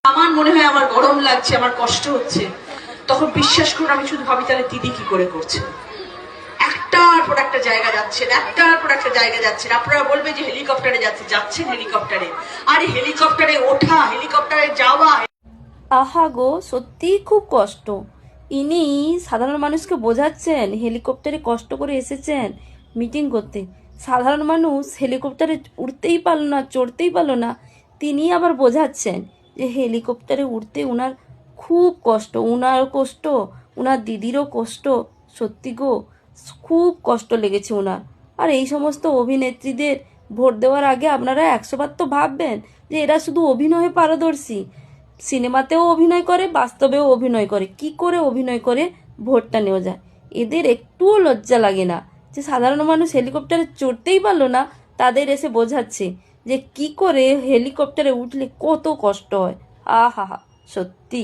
আমার মনে হয় আমার গরম লাগছে, আমার কষ্ট হচ্ছে, তখন বিশ্বাস করুন আমি শুধু ভাবি তাহলে দিদি কি করে করছে। একটার পর একটা জায়গা যাচ্ছেন, একটার পর একটা জায়গা যাচ্ছেন। আপনারা বলবে যে হেলিকপ্টারে যাচ্ছেন হেলিকপ্টারে। আরে হেলিকপ্টারে ওঠা, হেলিকপ্টারে যাওয়া। আহা গো, সত্যিই খুব কষ্ট। ইনি সাধারণ মানুষকে বোঝাচ্ছেন, হেলিকপ্টারে কষ্ট করে এসেছেন মিটিং করতে। সাধারণ মানুষ হেলিকপ্টারে উঠতেই পারলো না, চড়তেই পারলো না, তিনি আবার বোঝাচ্ছেন যে হেলিকপ্টারে উঠতে উনার খুব কষ্ট, উনার কষ্ট, উনার দিদিরও কষ্ট। সত্যি গো, খুব কষ্ট লেগেছে উনার। আর এই সমস্ত অভিনেত্রীদের ভোট দেওয়ার আগে আপনারা 100 বার তো ভাববেন যে এরা শুধু অভিনয়ে পারদর্শী। সিনেমাতেও অভিনয় করে, বাস্তবেও অভিনয় করে, কি করে অভিনয় করে ভোটটা নেওয়া যায়। এদের একটুও লজ্জা লাগে না যে সাধারণ মানুষ হেলিকপ্টারে চড়তেই পারলো না, তাদের এসে বোঝাচ্ছে যে কি করে হেলিকপ্টারে উঠলে কত কষ্ট হয়। আহা হা, সত্যি।